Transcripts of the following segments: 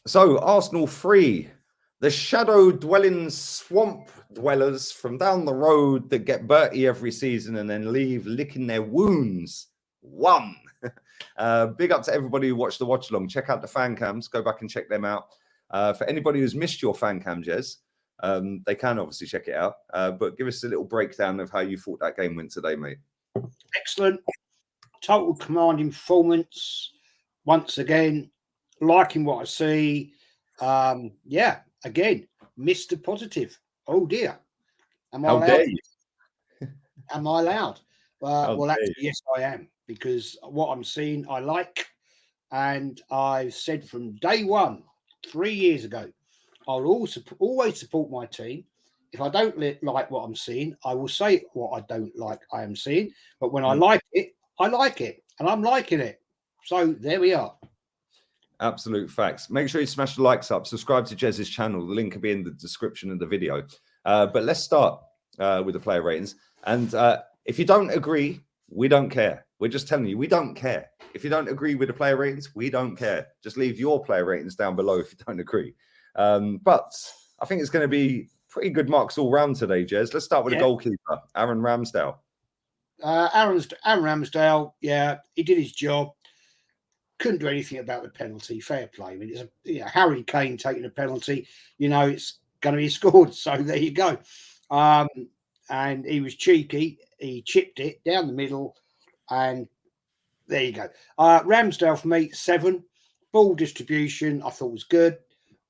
So Arsenal 3, the shadow-dwelling swamp dwellers from down the road that get Bertie every season and then leave licking their wounds. 1. Big up to everybody who watched the watch along. Check out the fan cams. Go back and check them out. For anybody who's missed your fan cam, Jez, they can obviously check it out. But give us a little breakdown of how you thought that game went today, mate. Excellent. Total commanding performance. Once again, liking what I see. Yeah, again, Mr. Positive. Oh dear. Am I How allowed? dare you? Am I allowed? Well, dare actually, yes, I am, because what I'm seeing, I like. And I've said from day one, 3 years ago, I'll also always support my team. If I don't like what I'm seeing, I will say what I don't like I am seeing. But when I like it, and I'm liking it. So there we are. Absolute facts. Make sure you smash the likes up. Subscribe to Jez's channel. The link will be in the description of the video. But let's start with the player ratings. And if you don't agree, we don't care. We're just telling you, we don't care. If you don't agree with the player ratings, we don't care. Just leave your player ratings down below if you don't agree. But I think it's going to be pretty good marks all round today, Jez. Let's start with the goalkeeper, Aaron Ramsdale. Aaron Ramsdale, yeah, he did his job. Couldn't do anything about the penalty. Fair play. I mean, it's Harry Kane taking a penalty. It's going to be scored. So there you go. And he was cheeky. He chipped it down the middle, and there you go. Ramsdale for me, 7. Ball distribution, I thought was good.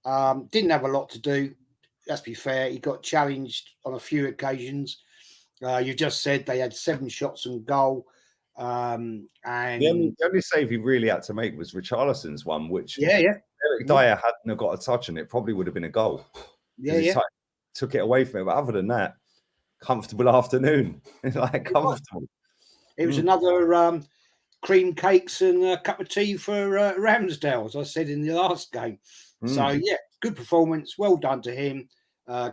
Didn't have a lot to do. Let's be fair. He got challenged on a few occasions. You just said they had 7 shots on goal. And the only save he really had to make was Richarlison's one, which Eric Dyer hadn't got a touch on it, probably would have been a goal. Took it away from him. But other than that, comfortable afternoon. Like comfortable. It was another cream cakes and a cup of tea for Ramsdale, as I said in the last game. So yeah, good performance. Well done to him.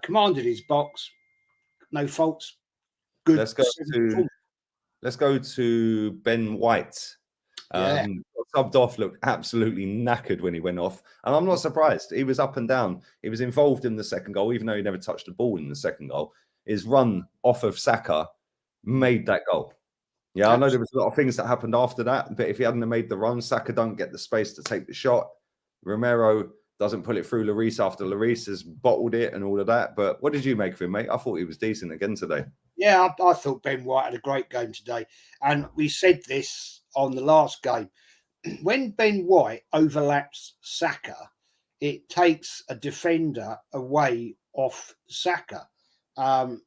Commanded his box. No faults. Good. Let's go to Ben White. Subbed off, looked absolutely knackered when he went off. And I'm not surprised. He was up and down. He was involved in the second goal, even though he never touched the ball in the second goal. His run off of Saka made that goal. Yeah, I know there was a lot of things that happened after that, but if he hadn't made the run, Saka don't get the space to take the shot. Romero doesn't pull it through Lloris after Lloris has bottled it and all of that. But what did you make of him, mate? I thought he was decent again today. Yeah, I thought Ben White had a great game today. And we said this on the last game. When Ben White overlaps Saka, it takes a defender away off Saka. And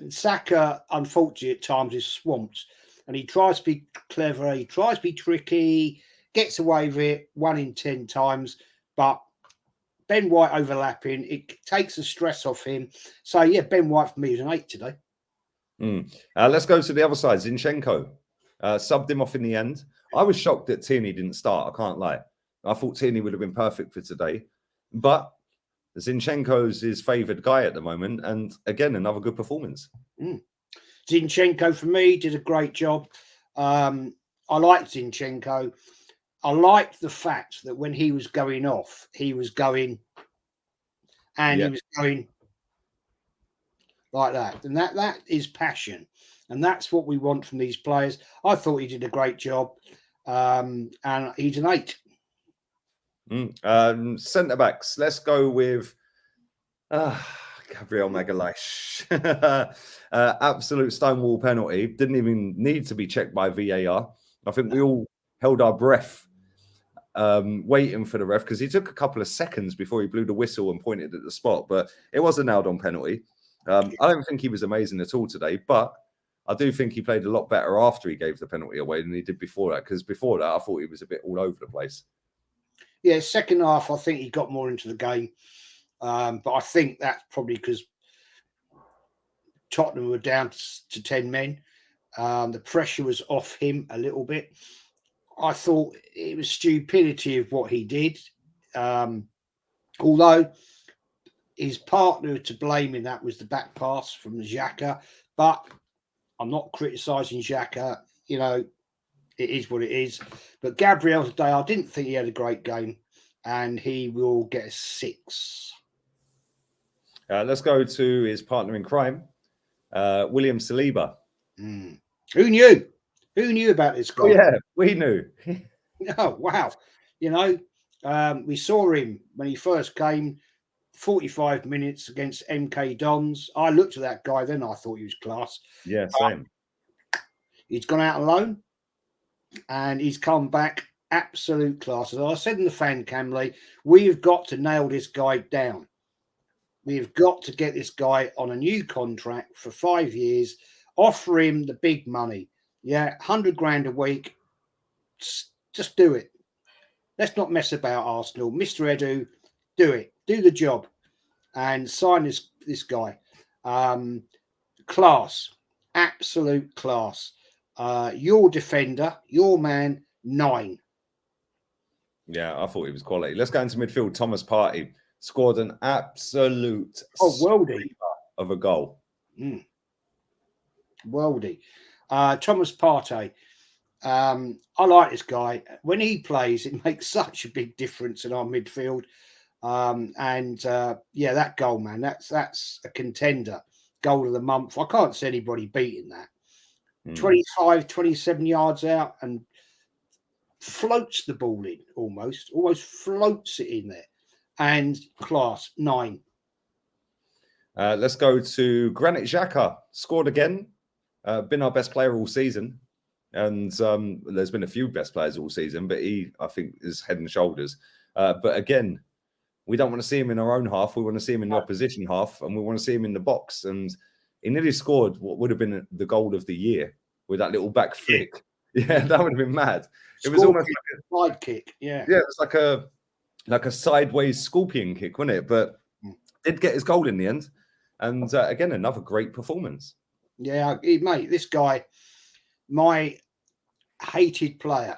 Saka, unfortunately, at times is swamped. And he tries to be clever. He tries to be tricky, gets away with it 1 in 10 times. But Ben White overlapping, it takes the stress off him. So, yeah, Ben White for me is an 8 today. Let's go to the other side. Zinchenko subbed him off in the end. I was shocked that Tierney didn't start. I can't lie. I thought Tierney would have been perfect for today. But Zinchenko's his favoured guy at the moment. And again, another good performance. Zinchenko, for me, did a great job. I liked Zinchenko. I liked the fact that when he was going off, he was going and he was going like that. And that is passion. And that's what we want from these players. I thought he did a great job. And he's an 8. Centre backs. Let's go with Gabriel Magalhaes. Absolute stonewall penalty. Didn't even need to be checked by VAR. I think we all held our breath waiting for the ref because he took a couple of seconds before he blew the whistle and pointed at the spot. But it was a nailed on penalty. I don't think he was amazing at all today, but I do think he played a lot better after he gave the penalty away than he did before that, because before that, I thought he was a bit all over the place. Yeah, second half, I think he got more into the game. But I think that's probably because Tottenham were down to 10 men. The pressure was off him a little bit. I thought it was stupidity of what he did. Although his partner to blame in that was the back pass from Xhaka. But I'm not criticising Xhaka. It is what it is. But Gabriel today, I didn't think he had a great game. and he will get a 6. Let's go to his partner in crime, William Saliba. Who knew? Who knew about this guy? Oh, yeah, we knew. Oh, wow. You know, we saw him when he first came, 45 minutes against MK Dons. I looked at that guy then, I thought he was class. Yeah, same. He's gone out alone and he's come back absolute class. As I said in the fan cam, Lee, we've got to nail this guy down. We've got to get this guy on a new contract for 5 years, offer him the big money. Yeah, 100 grand a week. Just do it. Let's not mess about, Arsenal. Mr. Edu, do it. Do the job and sign this guy. Class. Absolute class. Your defender, your man, 9. Yeah, I thought he was quality. Let's go into midfield. Thomas Partey scored an absolute worldie of a goal. Worldie. Thomas Partey. I like this guy. When he plays, it makes such a big difference in our midfield. Yeah, that goal, man, that's a contender. Goal of the month. I can't see anybody beating that. 25, 27 yards out and floats the ball in almost floats it in there. And class, 9. Let's go to Granit Xhaka. Scored again. Been our best player all season. And there's been a few best players all season, but he, I think, is head and shoulders. But again, we don't want to see him in our own half. We want to see him in the opposition half, and we want to see him in the box. And he nearly scored what would have been the goal of the year with that little back flick. Yeah, that would have been mad. It was almost like a slide kick. Yeah, it was like a sideways scorpion kick, wasn't it? But did get his goal in the end. And again, another great performance. Yeah, mate, this guy, my hated player,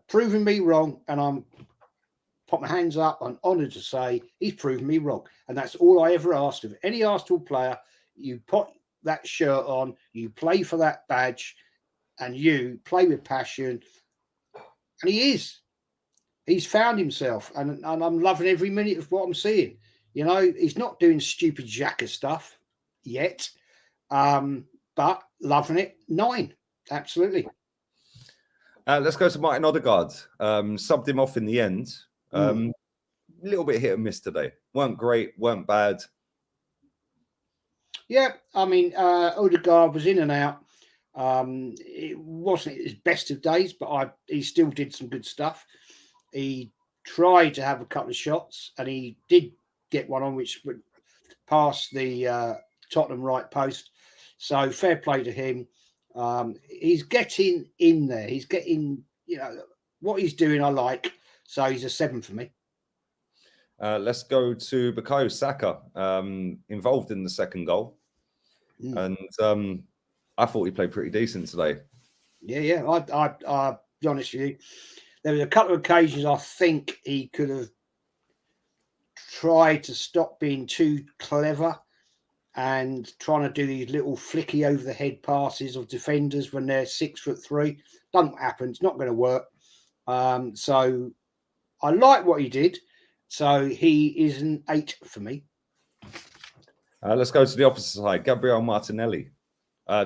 proving me wrong, and I'm put my hands up. I'm honoured to say he's proven me wrong, and that's all I ever asked of any Arsenal player. You put that shirt on, you play for that badge, and you play with passion. And he's found himself, and I'm loving every minute of what I'm seeing. You know, he's not doing stupid Xhaka stuff yet, but loving it. 9, absolutely. Let's go to Martin Odegaard. Subbed him off in the end. A little bit hit and miss today. Weren't great, weren't bad. Yeah, I mean, Odegaard was in and out. It wasn't his best of days, but he still did some good stuff. He tried to have a couple of shots, and he did get one on which went past the Tottenham right post. So fair play to him. He's getting in there. He's getting, what he's doing, I like. So he's a 7 for me. Let's go to Bukayo Saka, involved in the second goal. And I thought he played pretty decent today. Yeah. I'll be honest with you. There was a couple of occasions I think he could have tried to stop being too clever and trying to do these little flicky over the head passes of defenders when they're 6'3". Doesn't happen. It's not going to work. So I like what he did. So he is an 8 for me. Let's go to the opposite side. Gabriel Martinelli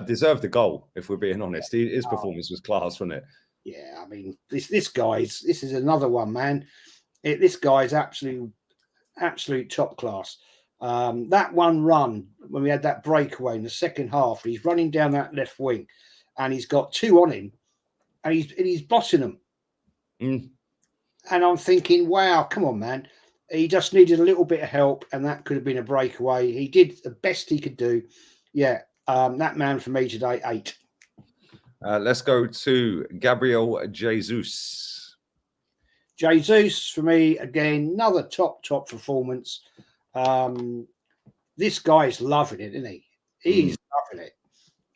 deserved the goal, if we're being honest. His performance was class, wasn't it? Yeah, I mean, this is another one, man. This guy's absolute top class. That one run when we had that breakaway in the second half, he's running down that left wing, and he's got 2 on him, and he's bossing them. And I'm thinking, wow, come on, man. He just needed a little bit of help, and that could have been a breakaway. He did the best he could do. Yeah, that man for me today, 8. Let's go to Gabriel Jesus. Jesus, for me, again, another top performance. This guy's loving it, isn't he? He's loving it.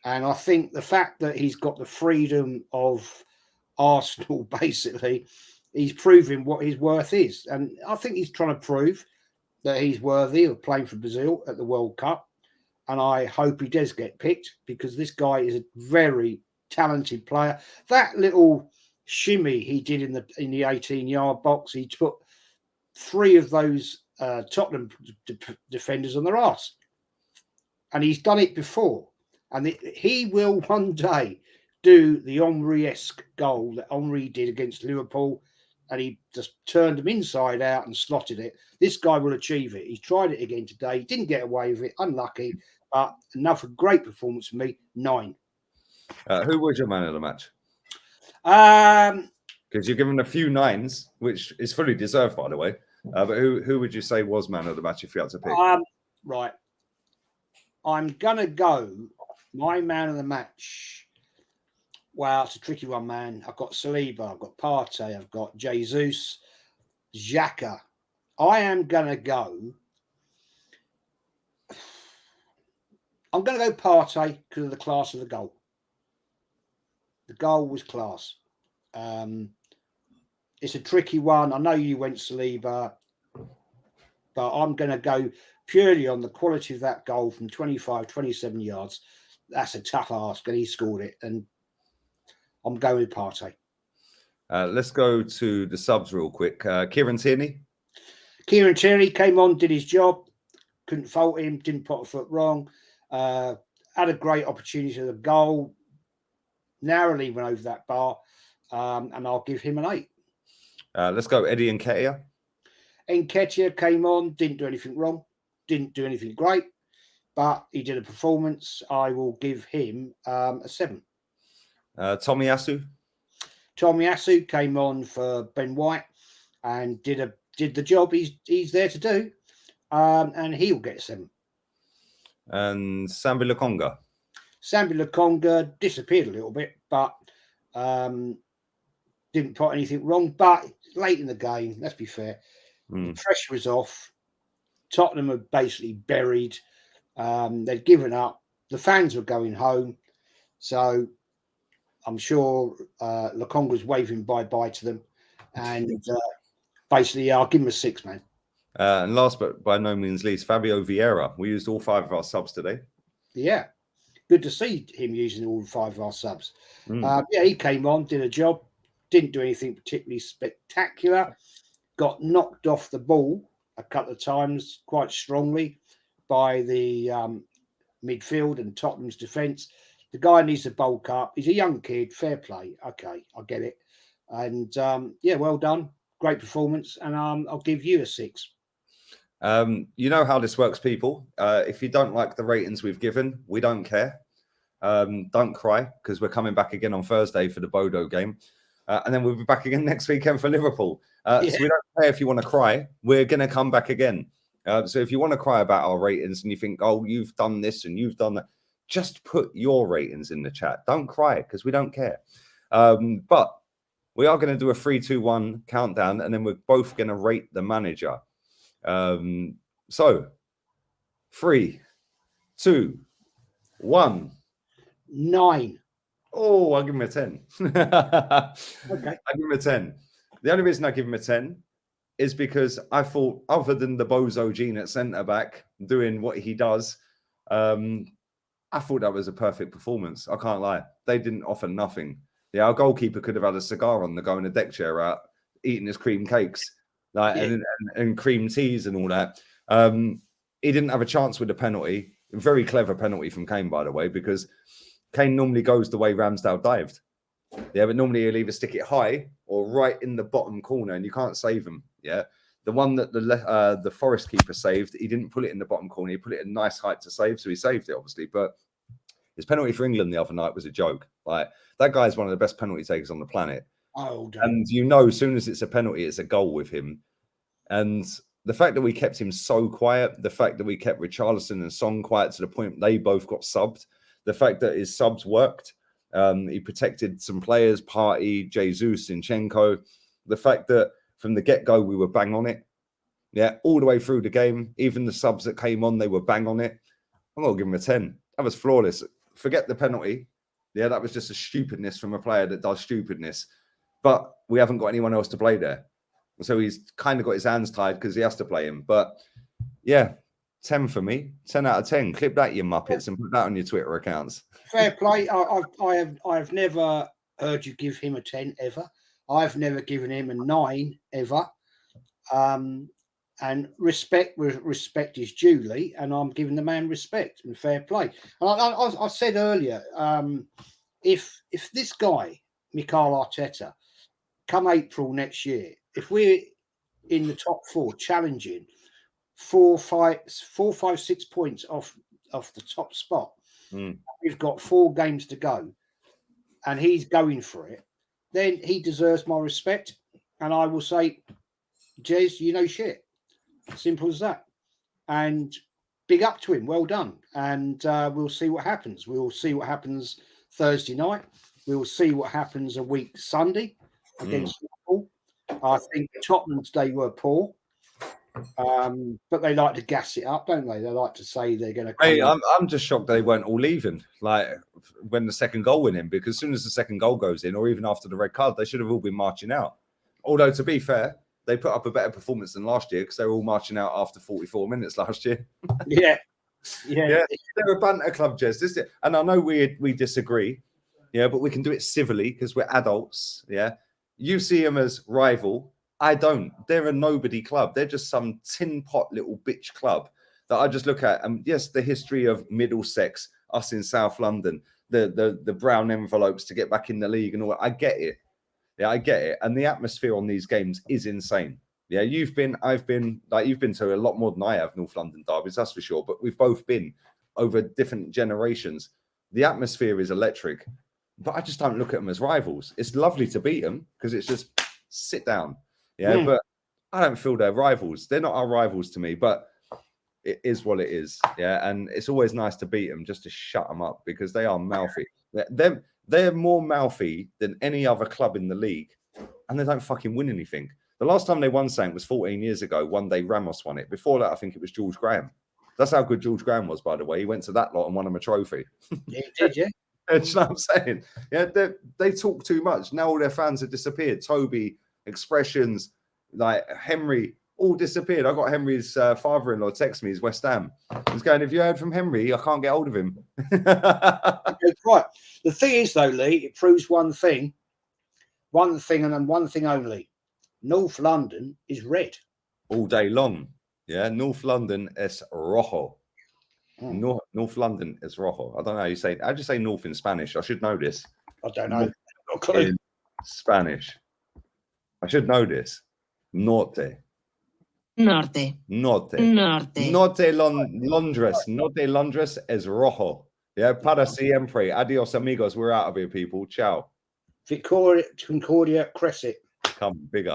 And I think the fact that he's got the freedom of Arsenal, basically, he's proving what his worth is. And I think he's trying to prove that he's worthy of playing for Brazil at the World Cup. And I hope he does get picked, because this guy is a very talented player. That little shimmy he did in the 18-yard box. He put 3 of those Tottenham defenders on their arse, and he's done it before. And he will one day do the Henry-esque goal that Henry did against Liverpool, and he just turned them inside out and slotted it. This guy will achieve it. He's tried it again today. He didn't get away with it. Unlucky, but another great performance for me. 9. Who was your man of the match? Because you've given a few 9s, which is fully deserved, by the way. But who would you say was man of the match if you had to pick? Right. I'm going to go my man of the match. Well, it's a tricky one, man. I've got Saliba, I've got Partey, I've got Jesus, Xhaka. I am going to go. I'm going to go Partey because of the class of the goal. The goal was class. It's a tricky one. I know you went Saliba, but I'm going to go purely on the quality of that goal from 25, 27 yards. That's a tough ask, and he scored it. And I'm going with Partey. Let's go to the subs real quick. Kieran Tierney. Kieran Tierney came on, did his job. Couldn't fault him. Didn't put a foot wrong. Had a great opportunity to the goal. Narrowly went over that bar. And I'll give him an 8. Let's go Eddie Nketiah. Nketiah came on, didn't do anything wrong. Didn't do anything great. But he did a performance. I will give him a 7. Tomiyasu. Tomiyasu came on for Ben White and did the job he's there to do, and he'll get a 7. And Sambi Lokonga. Sambi Lokonga disappeared a little bit, but didn't put anything wrong. But late in the game, let's be fair, the pressure was off. Tottenham had basically buried. They'd given up. The fans were going home, so I'm sure Lokonga was waving bye-bye to them. And basically, I'll give him a 6, man. And last but by no means least, Fabio Vieira. We used all 5 of our subs today. Yeah. Good to see him using all 5 of our subs. Yeah, he came on, did a job. Didn't do anything particularly spectacular. Got knocked off the ball a couple of times quite strongly by the midfield and Tottenham's defence. The guy needs to bulk up. He's a young kid. Fair play. Okay, I get it. And yeah, well done. Great performance. And I'll give you a 6. You know how this works, people. If you don't like the ratings we've given, we don't care. Don't cry, because we're coming back again on Thursday for the Bodo game. And then we'll be back again next weekend for Liverpool. So we don't care if you want to cry. We're going to come back again. So if you want to cry about our ratings and you think, oh, you've done this and you've done that, just put your ratings in the chat. Don't cry, because we don't care. But we are going to do a 3, 2, 1 countdown, and then we're both going to rate the manager. So 3, 2, 1. 9. Oh, I'll give him a 10. Okay. I'll give him a 10. The only reason I give him a 10 is because I thought, other than the bozo gene at centre-back doing what he does, I thought that was a perfect performance. I can't lie. They didn't offer nothing. Yeah, our goalkeeper could have had a cigar on the go and a deck chair out, eating his cream cakes and cream teas and all that. He didn't have a chance with the penalty. Very clever penalty from Kane, by the way, because Kane normally goes the way Ramsdale dived. Yeah, but normally he'll either stick it high or right in the bottom corner, and you can't save him. Yeah, the one that the Forest keeper saved, he didn't put it in the bottom corner. He put it at a nice height to save, so he saved it, obviously. But his penalty for England the other night was a joke. Like, that guy is one of the best penalty takers on the planet. Oh, damn. And you know, as soon as it's a penalty, it's a goal with him. And the fact that we kept him so quiet, the fact that we kept Richarlison and Son quiet to the point they both got subbed, the fact that his subs worked, he protected some players, Partey, Jesus, Zinchenko, the fact that from the get-go we were bang on it. Yeah, all the way through the game, even the subs that came on, they were bang on it. I'm going to give him a 10. That was flawless. Forget the penalty. Yeah, that was just a stupidness from a player that does stupidness. But we haven't got anyone else to play there. So he's kind of got his hands tied because he has to play him. But yeah, 10 for me. 10 out of 10. Clip that, you Muppets, and put that on your Twitter accounts. Fair play. I have never heard you give him a 10 ever. I've never given him a 9 ever. And respect is duly, and I'm giving the man respect and fair play. And I said earlier, if this guy, Mikel Arteta, come April next year, if we're in the top 4 challenging 4, 5, 6 points off the top spot, we've got 4 games to go, and he's going for it, then he deserves my respect, and I will say, Jez, you know shit. Simple as that. And big up to him. Well done. And we'll see what happens. We'll see what happens Thursday night. We'll see what happens a week Sunday against Liverpool. I think Tottenham today were poor. But they like to gas it up, don't they? They like to say they're going to come. Hey, I'm just shocked they weren't all leaving, like when the second goal went in, because as soon as the second goal goes in, or even after the red card, they should have all been marching out. Although, to be fair, they put up a better performance than last year because they were all marching out after 44 minutes last year. Yeah. They're a banter club, Jez. And I know we disagree, but we can do it civilly because we're adults. Yeah, you see them as rival. I don't. They're a nobody club. They're just some tin pot little bitch club that I just look at. And yes, the history of Middlesex, us in South London, the brown envelopes to get back in the league and all that. I get it. Yeah, I get it. And the atmosphere on these games is insane. Yeah, you've been to a lot more than I have, North London derbies, that's for sure. But we've both been over different generations. The atmosphere is electric, but I just don't look at them as rivals. It's lovely to beat them because it's just sit down. Yeah, but I don't feel they're rivals. They're not our rivals to me, but it is what it is. Yeah, and it's always nice to beat them just to shut them up because they are mouthy. They're more mouthy than any other club in the league, and they don't fucking win anything. The last time they won something was 14 years ago. One day Ramos won it. Before that, I think it was George Graham. That's how good George Graham was, by the way. He went to that lot and won him a trophy. Yeah, he did, yeah. Do you know what I'm saying? Yeah, they talk too much. Now all their fans have disappeared. Toby, Expressions, like Henry, all disappeared. I got Henry's father-in-law text me, he's West Ham. He's going, "Have you heard from Henry? I can't get hold of him." Right. The thing is, though, Lee, it proves one thing and then one thing only. North London is red. All day long. Yeah, North London es rojo. North London is rojo. I don't know how you say it. How do you say north in Spanish? I should know this. I don't know. In Spanish. I should know this. Norte. Norte. Norte. Norte. Norte Londres. Norte Londres es rojo. Yeah, para siempre. Adios, amigos. We're out of here, people. Ciao. Concordia Crescent. Come, big up.